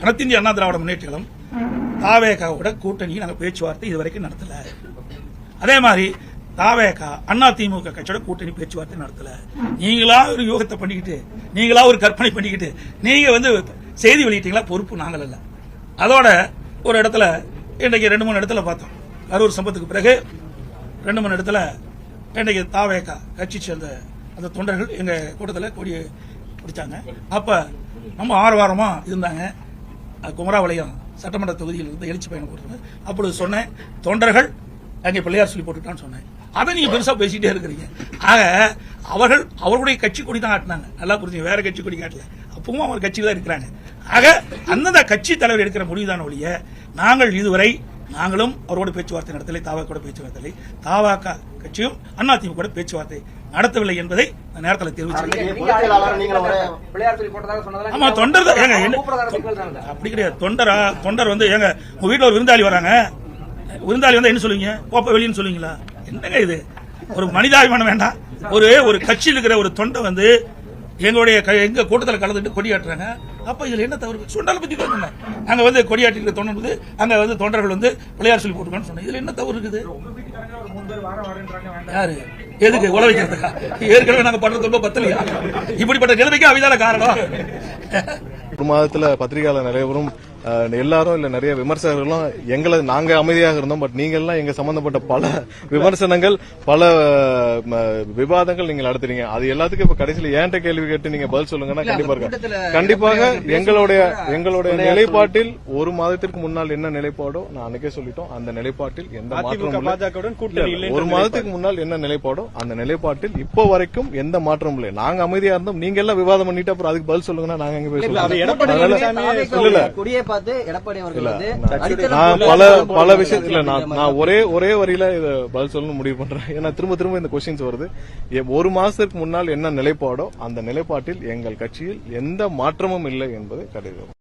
அனைத்து இந்திய அண்ணா திராவிட முன்னேற்றம் தாவேகாவோட கூட்டணி நாங்கள் பேச்சுவார்த்தை இதுவரைக்கும் நடத்தல. அதே மாதிரி தாவேகா அண்ணா திமுக கட்சியோட கூட்டணி பேச்சுவார்த்தை நடத்தல. நீங்களா ஒரு யோகத்தை பண்ணிக்கிட்டு, நீங்களா ஒரு கற்பனை பண்ணிக்கிட்டு நீங்க செய்தி வெளியிட்டீங்களா? பொறுப்பு நாங்கள் இல்ல. அதோட ஒரு இடத்துல இன்றைக்கு 2-3 இடத்துல பார்த்தோம். கரூர் சம்பவத்துக்கு பிறகு 2-3 இடத்துல இன்றைக்கு தாவேகா கட்சி சேர்ந்த அந்த தொண்டர்கள் எங்க கூட்டத்தில் கொடியை பிடிச்சாங்க. அப்ப நம்ம ஆரவாரமா இருந்தாங்க. குமராபாளையம் சட்டமன்ற தொகுதியில் இருந்து எழுச்சி பயணம் போட்டு அப்பொழுது சொன்னேன், தொண்டர்கள் அங்கே பிள்ளையார் சொல்லி போட்டுட்டான்னு சொன்னேன். அதை நீங்க பெருசா பேசிட்டே இருக்கிறீங்க. ஆக அவர்கள் அவர்களுடைய கட்சி கொடி தான் காட்டினாங்க. நல்லா புரிஞ்சு, வேற கட்சி கொடி காட்டல. அப்பவும் அவர் கட்சியில் தான் இருக்கிறாங்க. ஆக அந்தந்த கட்சி தலைவர் எடுக்கிற முடிவுதான் ஒழிய நாங்கள் இதுவரை நாங்களும் அவரோட பேச்சுவார்த்தை நடத்தலை, தாவாக்கோட பேச்சுவார்த்தை, தாவாக்கா கட்சியும் அதிமுக கூட பேச்சுவார்த்தை நடத்தவில்லை என்பதை நேரத்தில் தெரிவிச்சிருக்கேன். ஆமா, தொண்டர் அப்படி கிடையாது. தொண்டர் ஏங்க உங்க வீட்டுல ஒரு விருந்தாளி வராங்க, விருந்தாளி என்ன சொல்லுவீங்க? போப்ப வெளின்னு சொல்லுவீங்களா? என்னங்க இது? ஒரு மனிதாபிமானம் வேண்டாம். ஒரு கட்சியில் இருக்கிற ஒரு தொண்டை எங்க கூட்டத்தில் கலந்துட்டு கொடியாட்டுறாங்க. அப்ப இதுல என்ன தவறு? சுண்டால பத்தி சொன்ன அங்க கொடியாட்டி தொண்டர் அங்க தொண்டர்கள் பிள்ளையார் சொல்லி போட்டுருக்கான்னு சொன்ன. இதுல என்ன தவறு இருக்குது? யாரு எதுக்கு உழ வைக்கிறதுக்கா? ஏற்கனவே நாங்க பண்றது ரொம்ப பத்தலையா? இப்படிப்பட்ட நிலைமைக்கு அவைதான காரணம். ஒரு மாதத்துல பத்திரிகையாளர் நிறையவரும் எல்லாரும் இல்ல நிறைய விமர்சகர்களும் நாங்க அமைதியாக இருந்தோம். பட் நீங்க எல்லாம் எங்க சம்பந்தப்பட்ட பல விமர்சனங்கள், பல விவாதங்கள் நீங்க நடத்துறீங்க. அது எல்லாத்துக்கும் இப்ப கடைசியில் ஏன்ட்ட கேள்வி கேட்டு நீங்க பதில் சொல்லுங்கன்னா கண்டிப்பாக எங்களுடைய நிலைப்பாட்டில் ஒரு மாதத்திற்கு முன்னால் என்ன நிலைப்பாடோ நான் அன்னைக்கே சொல்லிட்டோம். அந்த நிலைப்பாட்டில் எந்த மாற்றமும் ஒரு மாதத்துக்கு முன்னால் என்ன நிலைப்பாடோ அந்த நிலைப்பாட்டில் இப்போ வரைக்கும் எந்த மாற்றமும் இல்லை. நாங்க அமைதியா இருந்தோம். நீங்க எல்லாம் விவாதம் பண்ணிட்டு அப்புறம் அதுக்கு பதில் சொல்லுங்கன்னா நாங்க எங்க போய் பல விஷயத்துல நான் ஒரே வரியில பதில் சொல்லணும் முடிவு பண்றேன். ஏன்னா திரும்ப இந்த கொஸ்டின்ஸ் வருது. ஒரு மாசத்துக்கு முன்னால் என்ன நிலைப்பாடோ அந்த நிலைப்பாட்டில் எங்கள் கட்சியில் எந்த மாற்றமும் இல்லை என்பதை கருதுகிறோம்.